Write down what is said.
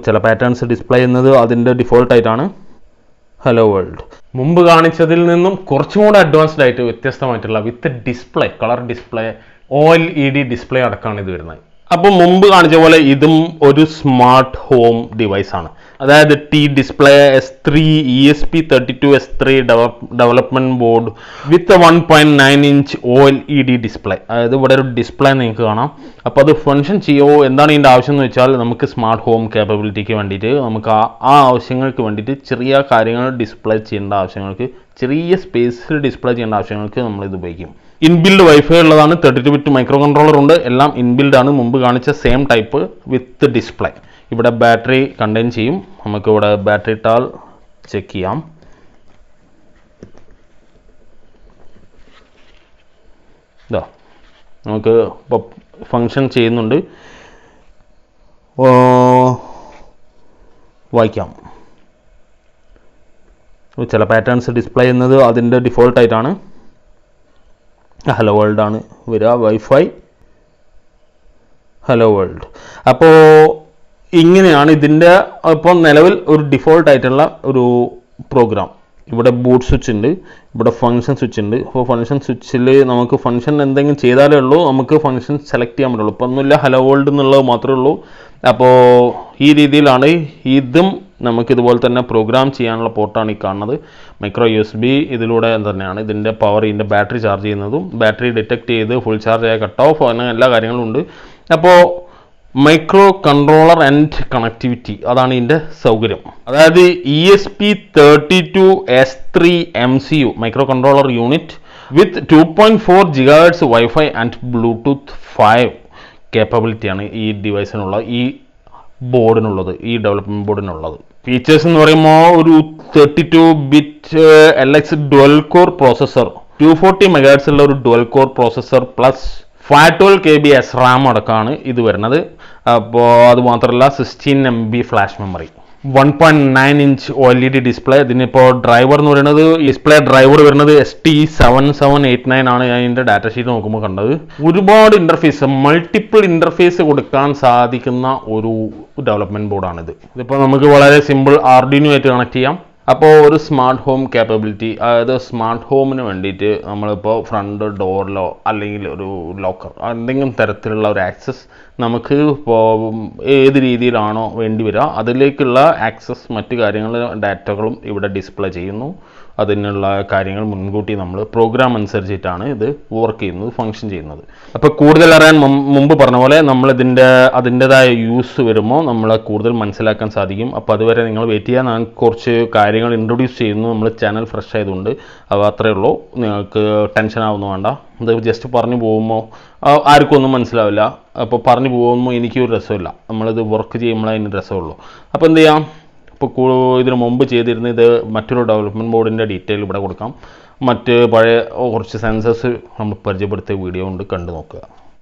ചില patterns display ചെയ്യുന്നത് അതിൻ്റെ ഡിഫോൾട്ടായിട്ടാണ്. ഹലോ വേൾഡ് മുമ്പ് കാണിച്ചതിൽ നിന്നും കുറച്ചും കൂടെ അഡ്വാൻസ്ഡ് ആയിട്ട് വ്യത്യസ്തമായിട്ടുള്ള with display, colour display, OLED display അടക്കമാണ് ഇത് വരുന്നത്. അപ്പോൾ മുമ്പ് കാണിച്ച പോലെ ഇതും ഒരു സ്മാർട്ട് ഹോം ഡിവൈസ് ആണ്. അതായത് display S3 ESP32S3 development board വിത്ത് 1.9 ഇഞ്ച് OLED ഡിസ്പ്ലേ. അതായത് ഇവിടെ ഒരു ഡിസ്പ്ലേ നിങ്ങൾക്ക് കാണാം. അപ്പോൾ അത് ഫങ്ഷൻ ചെയ്യുമോ, എന്താണ് ഇതിൻ്റെ ആവശ്യം എന്ന് വെച്ചാൽ, നമുക്ക് സ്മാർട്ട് ഹോം കേപ്പബിലിറ്റിക്ക് വേണ്ടിയിട്ട് നമുക്ക് ആ ആവശ്യങ്ങൾക്ക് വേണ്ടിയിട്ട് ചെറിയ കാര്യങ്ങൾ ഡിസ്പ്ലേ ചെയ്യേണ്ട ആവശ്യങ്ങൾക്ക്, ചെറിയ സ്പേസിൽ ഡിസ്പ്ലേ ചെയ്യേണ്ട ആവശ്യങ്ങൾക്ക് നമ്മളിത് ഉപയോഗിക്കും. ഇൻബിൽഡ് വൈഫൈ ഉള്ളതാണ്. 32-bit മൈക്രോ കൺട്രോളർ ഉണ്ട്. എല്ലാം ഇൻബിൽഡ് ആണ്. മുമ്പ് കാണിച്ച സെയിം ടൈപ്പ് വിത്ത് ഡിസ്പ്ലേ. ഇവിടെ ബാറ്ററി കണ്ടെയ്ൻ ചെയ്യും. നമുക്ക് ഇവിടെ ബാറ്ററി ഇട്ടാൽ ചെക്ക് ചെയ്യാം. ഇതാ നമുക്ക് ഇപ്പോൾ ഫങ്ഷൻ ചെയ്യുന്നുണ്ട്. വായിക്കാം. ചില പാറ്റേൺസ് ഡിസ്പ്ലേ ചെയ്യുന്നത് അതിൻ്റെ ഡിഫോൾട്ടായിട്ടാണ്. ഹലോ വേൾഡ് ആണ് വരിക. Wifi hello world. അപ്പോൾ ഇങ്ങനെയാണ് ഇതിൻ്റെ ഇപ്പോൾ നിലവിൽ ഒരു ഡിഫോൾട്ടായിട്ടുള്ള ഒരു പ്രോഗ്രാം. ഇവിടെ ബൂട്ട് സ്വിച്ച് ഉണ്ട്, ഇവിടെ ഫങ്ഷൻ സ്വിച്ച് ഉണ്ട്. അപ്പോൾ ഫങ്ഷൻ സ്വിച്ചിൽ നമുക്ക് ഫങ്ഷൻ എന്തെങ്കിലും ചെയ്താലേ ഉള്ളൂ നമുക്ക് ഫങ്ഷൻ സെലക്ട് ചെയ്യാൻ പറ്റുള്ളൂ. ഇപ്പോൾ ഒന്നുമില്ല, ഹലോ വേൾഡ് എന്നുള്ളത് മാത്രമേ ഉള്ളൂ. അപ്പോൾ ഈ രീതിയിലാണ് ഇതും നമുക്കിതുപോലെ തന്നെ പ്രോഗ്രാം ചെയ്യാനുള്ള പോർട്ടാണ് ഈ കാണുന്നത്. മൈക്രോ USB ഇതിലൂടെ തന്നെയാണ് ഇതിൻ്റെ പവർ, ഇതിൻ്റെ ബാറ്ററി ചാർജ് ചെയ്യുന്നതും ബാറ്ററി ഡിറ്റക്ട് ചെയ്ത് ഫുൾ ചാർജ് ആയ കട്ട് ഓഫ് അങ്ങനെ എല്ലാ കാര്യങ്ങളും ഉണ്ട്. അപ്പോൾ മൈക്രോ കൺട്രോളർ ആൻഡ് കണക്ടിവിറ്റി അതാണ് ഇതിൻ്റെ സൗകര്യം. അതായത് ESP32S3 MCU micro controller unit with 2.4 GHz wifi and Bluetooth 5 കേപ്പബിലിറ്റിയാണ് ഈ ഡിവൈസിനുള്ള, ഈ ബോർഡിനുള്ളത്, ഈ ഡെവലപ്മെൻറ്റ് ബോർഡിനുള്ളത്. ഫീച്ചേഴ്സ് എന്ന് പറയുമ്പോൾ ഒരു 32-bit LX dual core processor, 240 MHz ഉള്ള ഒരു dual core processor plus 512 KB SRAM അടക്കമാണ് ഇത് വരുന്നത്. അപ്പോൾ അത് മാത്രമല്ല 16 MB flash memory, 1.9 inch OLED display. ഇതിനിപ്പോൾ ഡ്രൈവർ എന്ന് പറയുന്നത്, ഡിസ്പ്ലേ ഡ്രൈവർ വരുന്നത് ST7789 ആണ്. ഞാൻ ഇതിൻ്റെ ഡാറ്റ ഷീറ്റ് നോക്കുമ്പോൾ കണ്ടത്. ഒരുപാട് ഇൻ്റർഫേസ്, മൾട്ടിപ്പിൾ ഇൻ്റർഫേസ് കൊടുക്കാൻ സാധിക്കുന്ന ഒരു ഡെവലപ്മെൻറ്റ് ബോർഡാണിത്. ഇതിപ്പോൾ നമുക്ക് വളരെ സിമ്പിൾ Arduino ആയിട്ട് കണക്ട് ചെയ്യാം. അപ്പോൾ ഒരു സ്മാർട്ട് ഹോം കേപ്പബിലിറ്റി, അതായത് സ്മാർട്ട് ഹോമിന് വേണ്ടിയിട്ട് നമ്മളിപ്പോൾ ഫ്രണ്ട് ഡോറിലോ അല്ലെങ്കിൽ ഒരു ലോക്കർ എന്തെങ്കിലും തരത്തിലുള്ള ഒരു ആക്സസ് നമുക്ക് ഇപ്പോൾ ഏത് രീതിയിലാണോ വേണ്ടി വരിക അതിലേക്കുള്ള ആക്സസ്, മറ്റു കാര്യങ്ങൾ, ഡാറ്റകളും ഇവിടെ ഡിസ്പ്ലേ ചെയ്യുന്നു. അതിനുള്ള കാര്യങ്ങൾ മുൻകൂട്ടി നമ്മൾ പ്രോഗ്രാം അനുസരിച്ചിട്ടാണ് ഇത് വർക്ക് ചെയ്യുന്നത്, ഫങ്ഷൻ ചെയ്യുന്നത്. അപ്പോൾ കൂടുതൽ അറിയാൻ മുമ്പ് പറഞ്ഞ പോലെ നമ്മൾ അതിൻ്റെതായ യൂസ് വരുമ്പോൾ നമ്മളെ കൂടുതൽ മനസ്സിലാക്കാൻ സാധിക്കും. അപ്പോൾ അതുവരെ നിങ്ങൾ വെയിറ്റ് ചെയ്യാൻ ഞാൻ കുറച്ച് കാര്യങ്ങൾ ഇൻട്രൊഡ്യൂസ് ചെയ്യുന്നു. നമ്മൾ ചാനൽ ഫ്രഷ് ആയതുകൊണ്ട് അപ്പോൾ അത്രയേ ഉള്ളൂ. നിങ്ങൾക്ക് ടെൻഷൻ ആവുന്നു വേണ്ട. ഇത് ജസ്റ്റ് പറഞ്ഞു പോകുമ്പോൾ ആർക്കും ഒന്നും മനസ്സിലാവില്ല. അപ്പോൾ പറഞ്ഞു പോകുമ്പോൾ എനിക്കൊരു രസമില്ല. നമ്മളിത് വർക്ക് ചെയ്യുമ്പോഴേ അതിന് രസമുള്ളൂ. അപ്പോൾ എന്ത് ചെയ്യാം, ഇപ്പോൾ ഇതിനു മുമ്പ് ചെയ്തിരുന്ന ഇത് മറ്റൊരു ഡെവലപ്മെൻറ്റ് ബോർഡിൻ്റെ ഡീറ്റെയിൽ ഇവിടെ കൊടുക്കാം. മറ്റ് പഴയ കുറച്ച് സെൻസേഴ്സ് നമ്മൾ പരിചയപ്പെടുത്തിയ വീഡിയോ കൊണ്ട് കണ്ടു നോക്കുക.